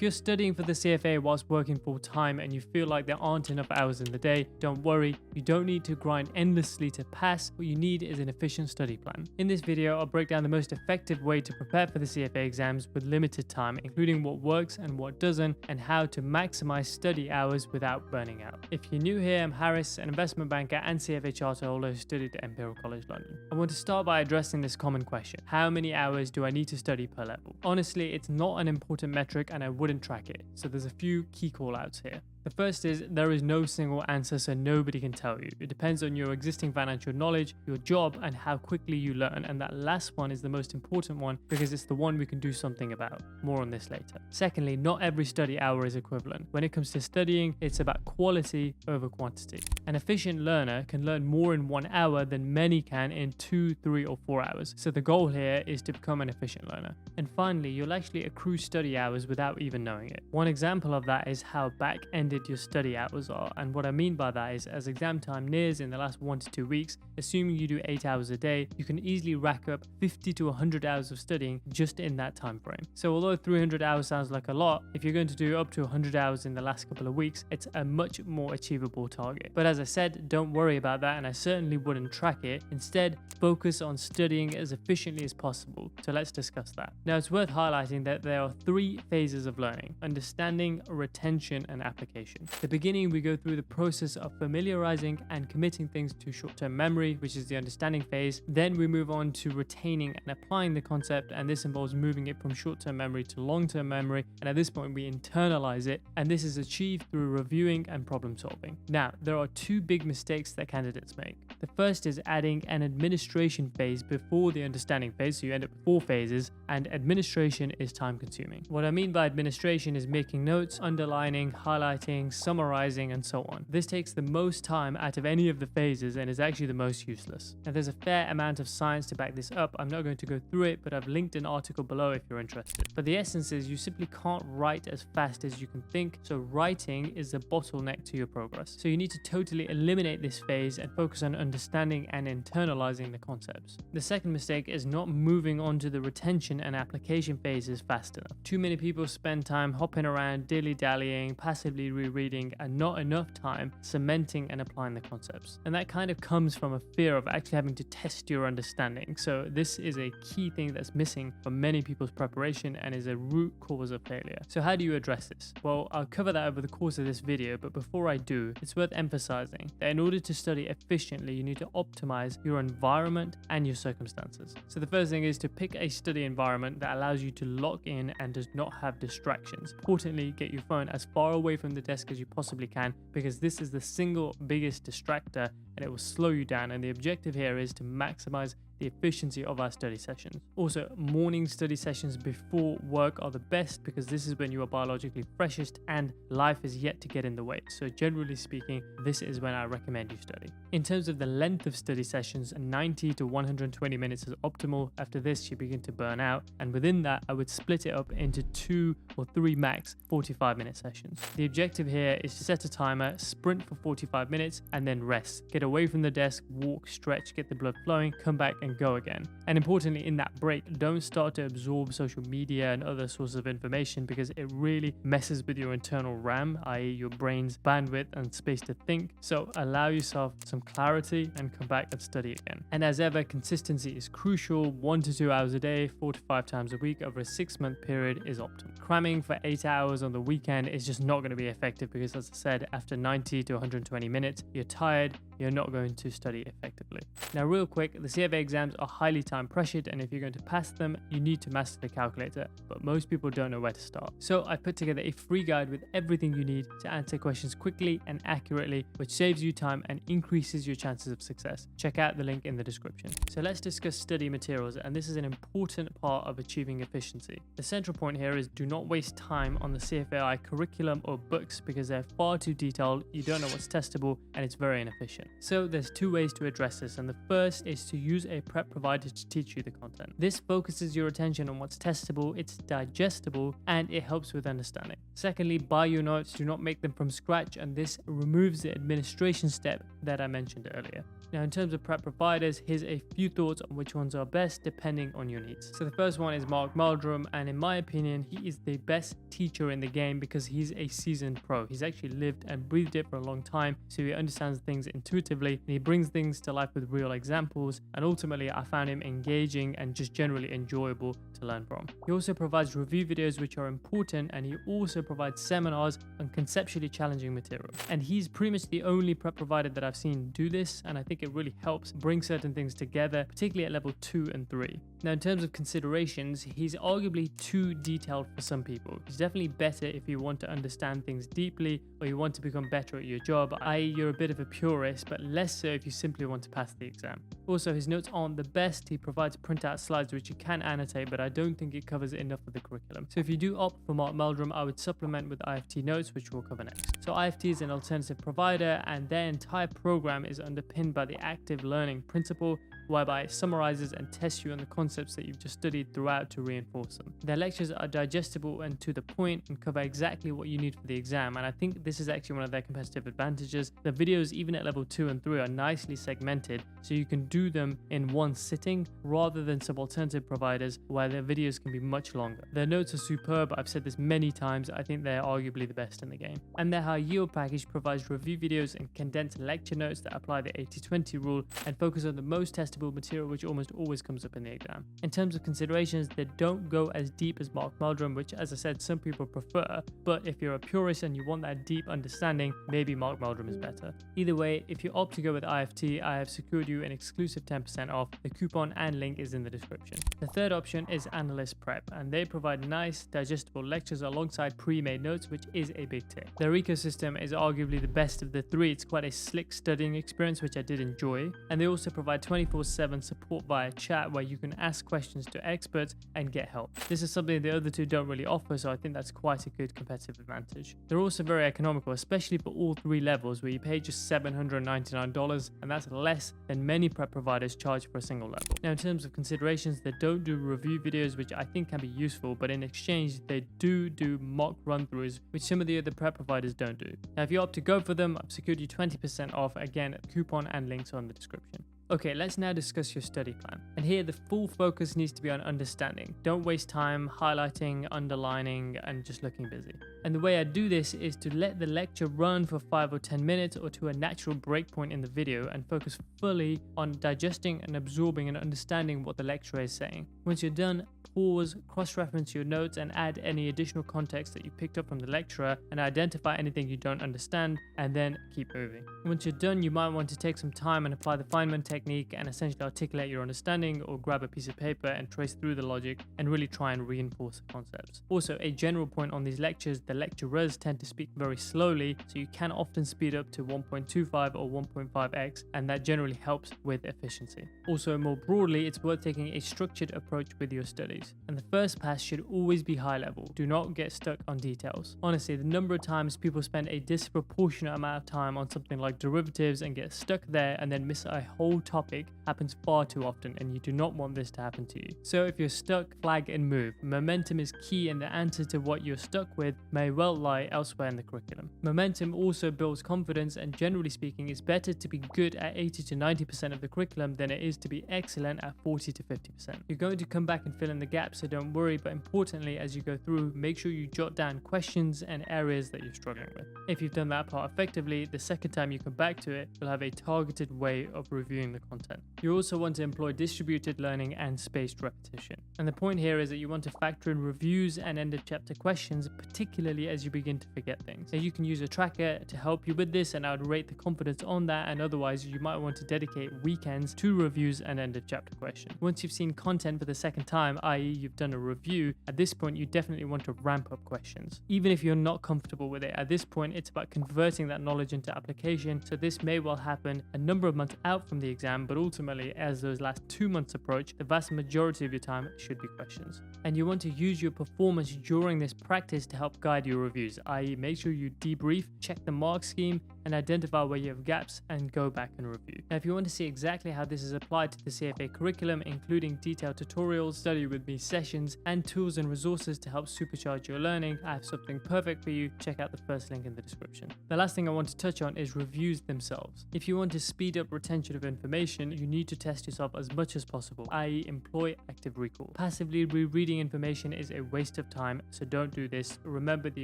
if you're studying for the CFA whilst working full time and you feel like there aren't enough hours in the day, don't worry, you don't need to grind endlessly to pass. What you need is an efficient study plan. In this video, I'll break down the most effective way to prepare for the CFA exams with limited time, including what works and what doesn't, and how to maximize study hours without burning out. If you're new here, I'm Harris, an investment banker and CFA charter holder who studied at Imperial College London. I want to start by addressing this common question: how many hours do I need to study per level? Honestly, it's not an important metric and I wouldn't track it, so there's a few key call-outs here. The first is there is no single answer, so nobody can tell you. It depends on your existing financial knowledge, your job, and how quickly you learn. And that last one is the most important one because it's the one we can do something about. More on this later. Secondly, not every study hour is equivalent. When it comes to studying, it's about quality over quantity. An efficient learner can learn more in 1 hour than many can in 2, 3, or 4 hours. So the goal here is to become an efficient learner. And finally, you'll actually accrue study hours without even knowing it. One example of that is how back-ended your study hours are, and what I mean by that is as exam time nears in the last 1 to 2 weeks, assuming you do 8 hours a day, you can easily rack up 50 to 100 hours of studying just in that time frame. So although 300 hours sounds like a lot, if you're going to do up to 100 hours in the last couple of weeks, it's a much more achievable target. But as I said, don't worry about that, and I certainly wouldn't track it. Instead, focus on studying as efficiently as possible. So let's discuss that. Now, it's worth highlighting that there are 3 phases of learning: understanding, retention, and application. At the beginning, we go through the process of familiarizing and committing things to short-term memory, which is the understanding phase. Then we move on to retaining and applying the concept, and this involves moving it from short-term memory to long-term memory. And at this point, we internalize it, and this is achieved through reviewing and problem solving. Now, there are 2 big mistakes that candidates make. The first is adding an administration phase before the understanding phase, so you end up with 4 phases, and administration is time-consuming. What I mean by administration is making notes, underlining, highlighting, summarizing, and so on. This takes the most time out of any of the phases and is actually the most useless. Now, there's a fair amount of science to back this up. I'm not going to go through it, but I've linked an article below if you're interested. But the essence is you simply can't write as fast as you can think, so writing is a bottleneck to your progress. So you need to totally eliminate this phase and focus on understanding and internalizing the concepts. The second mistake is not moving on to the retention and application phases fast enough. Too many people spend time hopping around, dilly-dallying, passively rereading, and not enough time cementing and applying the concepts. And that kind of comes from a fear of actually having to test your understanding. So this is a key thing that's missing from many people's preparation and is a root cause of failure. So how do you address this? Well, I'll cover that over the course of this video, but before I do, it's worth emphasizing that in order to study efficiently, you need to optimize your environment and your circumstances. So the first thing is to pick a study environment that allows you to lock in and does not have distractions. Importantly, get your phone as far away from the desk as you possibly can, because this is the single biggest distractor and it will slow you down, and the objective here is to maximize the efficiency of our study sessions. Also, morning study sessions before work are the best because this is when you are biologically freshest and life is yet to get in the way. So generally speaking, this is when I recommend you study. In terms of the length of study sessions, 90 to 120 minutes is optimal. After this, you begin to burn out, and within that, I would split it up into 2 or 3 max 45-minute sessions. The objective here is to set a timer, sprint for 45 minutes, and then rest. Get away from the desk, walk, stretch, get the blood flowing, come back and go again. And importantly, in that break, don't start to absorb social media and other sources of information because it really messes with your internal RAM, i.e. your brain's bandwidth and space to think. So allow yourself some clarity and come back and study again. And as ever, consistency is crucial. 1 to 2 hours a day, 4 to 5 times a week over a 6-month period is optimal. Cramming for 8 hours on the weekend is just not going to be effective because, as I said, after 90 to 120 minutes, you're tired, you're not going to study effectively. Now, real quick, the CFA exams are highly time pressured, and if you're going to pass them, you need to master the calculator, but most people don't know where to start. So I put together a free guide with everything you need to answer questions quickly and accurately, which saves you time and increases your chances of success. Check out the link in the description. So let's discuss study materials, and this is an important part of achieving efficiency. The central point here is do not waste time on the CFAI curriculum or books because they're far too detailed, you don't know what's testable, and it's very inefficient. So there's 2 ways to address this, and the first is to use a prep provider to teach you the content. This focuses your attention on what's testable, it's digestible, and it helps with understanding. Secondly, buy your notes, do not make them from scratch, and this removes the administration step that I mentioned earlier. Now, in terms of prep providers, here's a few thoughts on which ones are best depending on your needs. So the first one is Mark Meldrum, and in my opinion, he is the best teacher in the game because he's a seasoned pro. He's actually lived and breathed it for a long time, so he understands things intuitively, and he brings things to life with real examples, and ultimately I found him engaging and just generally enjoyable to learn from. He also provides review videos which are important, and he also provides seminars on conceptually challenging material. And he's pretty much the only prep provider that I've seen do this, and I think it really helps bring certain things together, particularly at level 2 and 3. Now, in terms of considerations, he's arguably too detailed for some people. He's definitely better if you want to understand things deeply or you want to become better at your job, i.e. you're a bit of a purist, but less so if you simply want to pass the exam. Also, his notes aren't the best. He provides printout slides which you can annotate, but I don't think it covers enough of the curriculum. So if you do opt for Mark Meldrum, I would supplement with IFT notes, which we'll cover next. So IFT is an alternative provider, and their entire program is underpinned by the active learning principle, whereby it summarizes and tests you on the concepts that you've just studied throughout to reinforce them. Their lectures are digestible and to the point and cover exactly what you need for the exam, and I think this is actually one of their competitive advantages. The videos, even at level 2 and 3, are nicely segmented, so you can do them in one sitting rather than some alternative providers where their videos can be much longer. Their notes are superb. I've said this many times. I think they're arguably the best in the game. And their high yield package provides review videos and condensed lecture notes that apply the 80-20 rule and focus on the most testable material, which almost always comes up in the exam. In terms of considerations, they don't go as deep as Mark Meldrum, which, as I said, some people prefer, but if you're a purist and you want that deep understanding, maybe Mark Meldrum is better. Either way, if you opt to go with IFT, I have secured you an exclusive 10% off. The coupon and link is in the description. The third option is Analyst Prep, and they provide nice, digestible lectures alongside pre-made notes, which is a big tip. Their ecosystem is arguably the best of the three. It's quite a slick studying experience, which I did enjoy, and they also provide 24/7 support via chat where you can ask questions to experts and get help. This is something the other two don't really offer, so I think that's quite a good competitive advantage. They're also very economical, especially for all 3 levels, where you pay just $799, and that's less than many prep providers charge for a single level. Now, in terms of considerations, they don't do review videos, which I think can be useful, but in exchange, they do mock run-throughs, which some of the other prep providers don't do. Now, if you opt to go for them, I've secured you 20% off. Again, coupon and links are in the description. Okay, let's now discuss your study plan. And here the full focus needs to be on understanding. Don't waste time highlighting, underlining, and just looking busy. And the way I do this is to let the lecture run for 5 or 10 minutes or to a natural breakpoint in the video and focus fully on digesting and absorbing and understanding what the lecturer is saying. Once you're done, pause, cross-reference your notes and add any additional context that you picked up from the lecturer and identify anything you don't understand, and then keep moving. Once you're done, you might want to take some time and apply the Feynman technique and essentially articulate your understanding, or grab a piece of paper and trace through the logic and really try and reinforce the concepts. Also, a general point on these lectures, the lecturers tend to speak very slowly, so you can often speed up to 1.25 or 1.5x, and that generally helps with efficiency. Also, more broadly, it's worth taking a structured approach with your studies, and the first pass should always be high level. Do not get stuck on details. Honestly, the number of times people spend a disproportionate amount of time on something like derivatives and get stuck there and then miss a whole topic happens far too often, and you do not want this to happen to you. So if you're stuck, flag and move. Momentum is key, and the answer to what you're stuck with may well lie elsewhere in the curriculum. Momentum also builds confidence, and generally speaking, it's better to be good at 80 to 90% of the curriculum than it is to be excellent at 40 to 50%. You're going to come back and fill in the gaps, so don't worry, but importantly, as you go through, make sure you jot down questions and areas that you're struggling with. If you've done that part effectively, the second time you come back to it, you'll have a targeted way of reviewing the content. You also want to employ distributed learning and spaced repetition. And the point here is that you want to factor in reviews and end of chapter questions, particularly as you begin to forget things. Now, you can use a tracker to help you with this, and I would rate the confidence on that, and otherwise you might want to dedicate weekends to reviews and end of chapter questions. Once you've seen content for the second time, i.e. you've done a review, at this point you definitely want to ramp up questions. Even if you're not comfortable with it, at this point it's about converting that knowledge into application, so this may well happen a number of months out from the exam, but ultimately, as those last 2 months approach, the vast majority of your time should be questions. And you want to use your performance during this practice to help guide your reviews, i.e. make sure you debrief, check the mark scheme, and identify where you have gaps and go back and review. Now, if you want to see exactly how this is applied to the CFA curriculum, including detailed tutorials, study with me sessions, and tools and resources to help supercharge your learning, I have something perfect for you. Check out the first link in the description. The last thing I want to touch on is reviews themselves. If you want to speed up retention of information, you need to test yourself as much as possible, i.e. employ active recall. Passively rereading information is a waste of time, so don't do this. Remember, the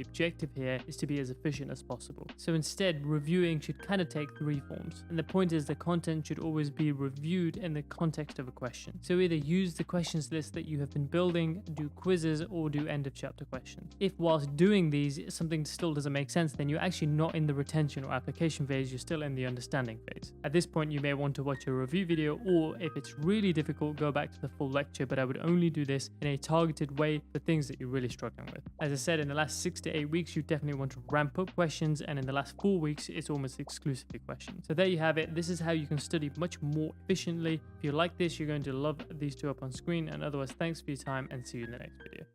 objective here is to be as efficient as possible. So instead, reviewing should kind of take 3 forms. And the point is the content should always be reviewed in the context of a question. So either use the questions list that you have been building, do quizzes, or do end of chapter questions. If whilst doing these, something still doesn't make sense, then you're actually not in the retention or application phase, you're still in the understanding phase. At this point, you may want to watch a review video, or if it's really difficult, go back to the full lecture, but I would only do this in a targeted way for things that you're really struggling with. As I said, in the last 6 to 8 weeks, you definitely want to ramp up questions, and in the last 4 weeks, it's almost exclusively questions. So there you have it. This is how you can study much more efficiently. If you like this, you're going to love these 2 up on screen, and otherwise, thanks for your time and see you in the next video.